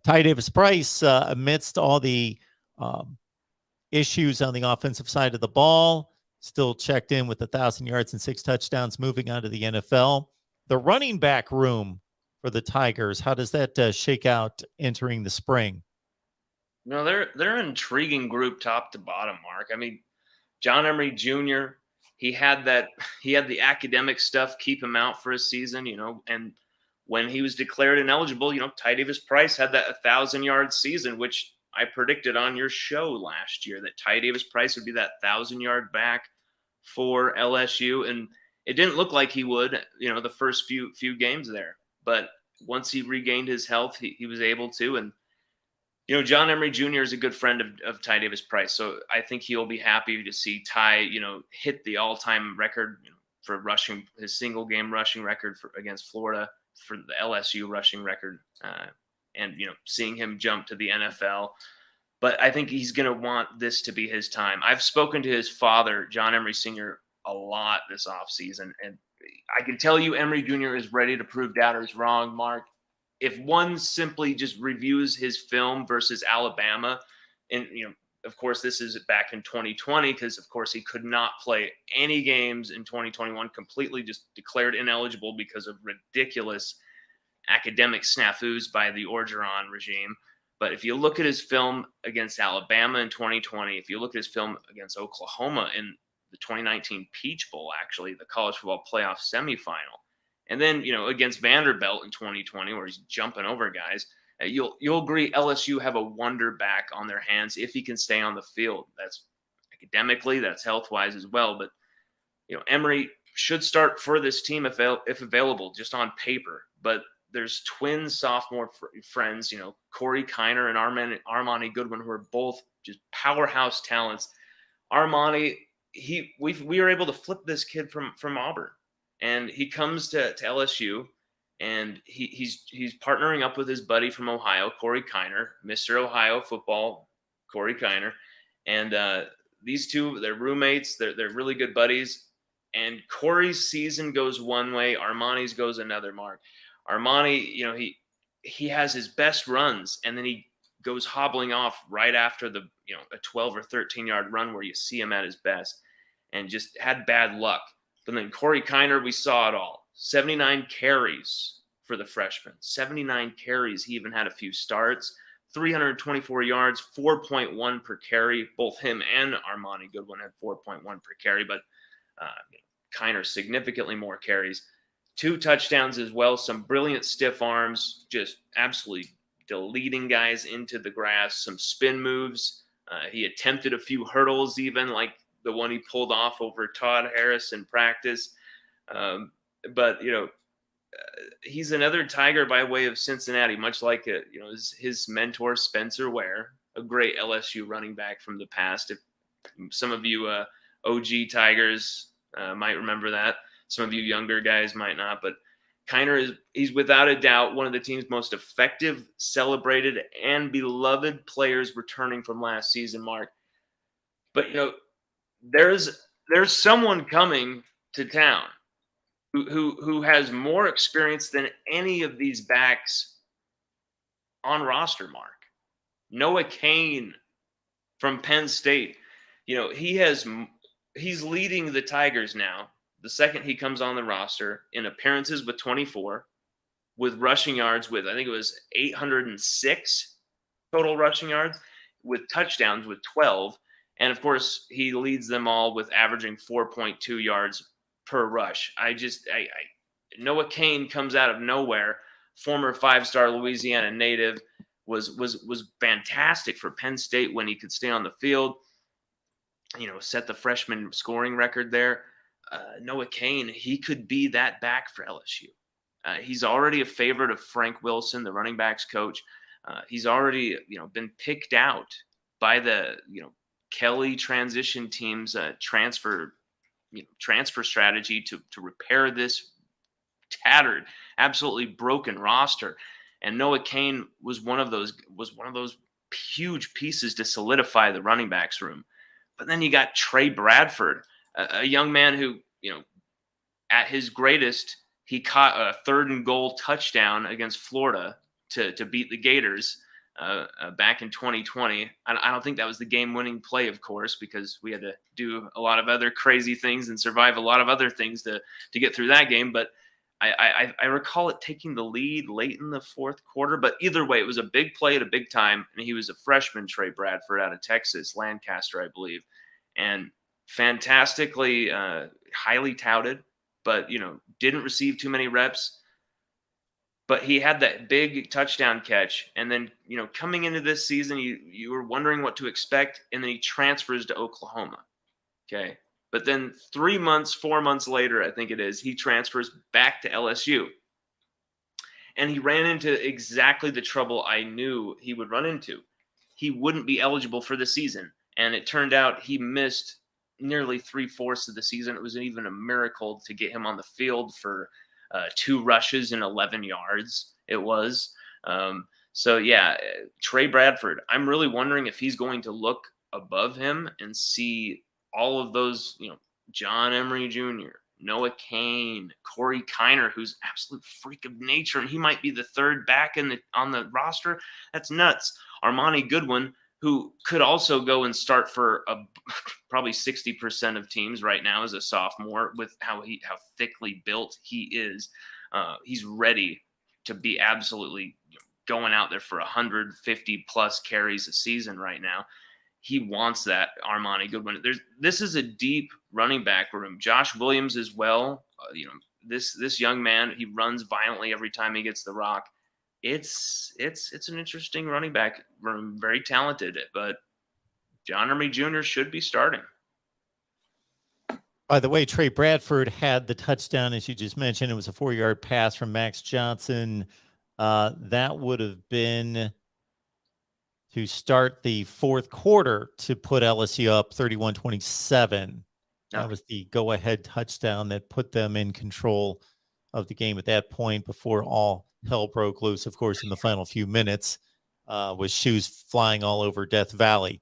Ty Davis-Price, amidst all the um, issues on the offensive side of the ball, still checked in with 1,000 yards and 6 touchdowns, moving on to the NFL. The running back room for the Tigers, how does that shake out entering the spring? No, they're an intriguing group top to bottom, Mark. I mean, John Emery Jr. He had the academic stuff keep him out for a season, and when he was declared ineligible, Ty Davis-Price had that 1,000-yard season, which I predicted on your show last year that Ty Davis-Price would be that 1,000-yard back for LSU, and it didn't look like he would, the first few games there. But once he regained his health, he was able to, and John Emery Jr. is a good friend of Ty Davis-Price, so I think he'll be happy to see Ty, hit the all-time record for rushing, his single-game rushing record against Florida, for the LSU rushing record, and seeing him jump to the NFL. But I think he's going to want this to be his time. I've spoken to his father, John Emery Sr., a lot this offseason, and I can tell you Emery Jr. is ready to prove doubters wrong, Mark. If one simply just reviews his film versus Alabama, and of course this is back in 2020, because of course he could not play any games in 2021, completely just declared ineligible because of ridiculous academic snafus by the Orgeron regime. But if you look at his film against Alabama in 2020, if you look at his film against Oklahoma in the 2019 Peach Bowl, actually the college football playoff semifinal, and then, against Vanderbilt in 2020, where he's jumping over guys, you'll agree LSU have a wonder back on their hands if he can stay on the field. That's academically, that's health-wise as well. But, Emery should start for this team if available, just on paper. But there's twin sophomore friends, Corey Keiner and Armani Goodwin, who are both just powerhouse talents. Armani, we were able to flip this kid from Auburn. And he comes to LSU, and he's partnering up with his buddy from Ohio, Corey Keiner, Mr. Ohio football, Corey Keiner. And these two, they're roommates. They're really good buddies. And Corey's season goes one way, Armani's goes another, Mark. Armani, he has his best runs, and then he goes hobbling off right after the a 12 or 13-yard run where you see him at his best, and just had bad luck. But then Corey Keiner, we saw it all. 79 carries for the freshman. 79 carries. He even had a few starts. 324 yards, 4.1 per carry. Both him and Armani Goodwin had 4.1 per carry, but Keiner significantly more carries. 2 touchdowns as well. Some brilliant stiff arms, just absolutely deleting guys into the grass. Some spin moves. He attempted a few hurdles even, like the one he pulled off over Todd Harris in practice. But, he's another Tiger by way of Cincinnati, much like his mentor, Spencer Ware, a great LSU running back from the past. If some of you OG Tigers might remember that. Some of you younger guys might not. But Keiner he's without a doubt one of the team's most effective, celebrated, and beloved players returning from last season, Mark. But, there's someone coming to town who has more experience than any of these backs on roster, Mark. Noah Kane from Penn State. He's leading the Tigers now. The second he comes on the roster in appearances with 24, with rushing yards with, I think it was 806 total rushing yards, with touchdowns with 12. And, of course, he leads them all with averaging 4.2 yards per rush. Noah Kane comes out of nowhere, former 5-star Louisiana native, was fantastic for Penn State when he could stay on the field, set the freshman scoring record there. Noah Kane, he could be that back for LSU. He's already a favorite of Frank Wilson, the running backs coach. He's already, been picked out by the, Kelly transition team's transfer strategy to repair this tattered, absolutely broken roster. And Noah Kane was one of those huge pieces to solidify the running backs room. But then you got Trey Bradford, a young man who, at his greatest, he caught a 3rd and goal touchdown against Florida to beat the Gators. back in 2020. I don't think that was the game-winning play, of course, because we had to do a lot of other crazy things and survive a lot of other things to get through that game. But I recall it taking the lead late in the fourth quarter. But either way, it was a big play at a big time, and he was a freshman, Trey Bradford, out of Texas, Lancaster, I believe, and fantastically highly touted, but didn't receive too many reps. But he had that big touchdown catch, and then coming into this season, you were wondering what to expect, and then he transfers to Oklahoma. Okay, but then 4 months later, I think it is, he transfers back to LSU, and he ran into exactly the trouble I knew he would run into. He wouldn't be eligible for the season, and it turned out he missed nearly 3/4 of the season. It was even a miracle to get him on the field for 2 rushes and 11 yards. It was. So yeah, Trey Bradford, I'm really wondering if he's going to look above him and see all of those, John Emery Jr., Noah Kane, Corey Keiner, who's absolute freak of nature, and he might be the third back on the roster. That's nuts. Armani Goodwin, who could also go and start for probably 60% of teams right now as a sophomore, with how thickly built he is. He's ready to be absolutely going out there for 150 plus carries a season right now. He wants that, Armani Goodwin. This is a deep running back room. Josh Williams as well. This young man, he runs violently every time he gets the rock. It's an interesting running back room, very talented, but John Emery Jr. should be starting. By the way, Trey Bradford had the touchdown, as you just mentioned. It was a 4-yard pass from Max Johnson. That would have been to start the fourth quarter to put LSU up 31-27. That was the go-ahead touchdown that put them in control of the game at that point before all hell broke loose, of course, in the final few minutes, with shoes flying all over Death Valley.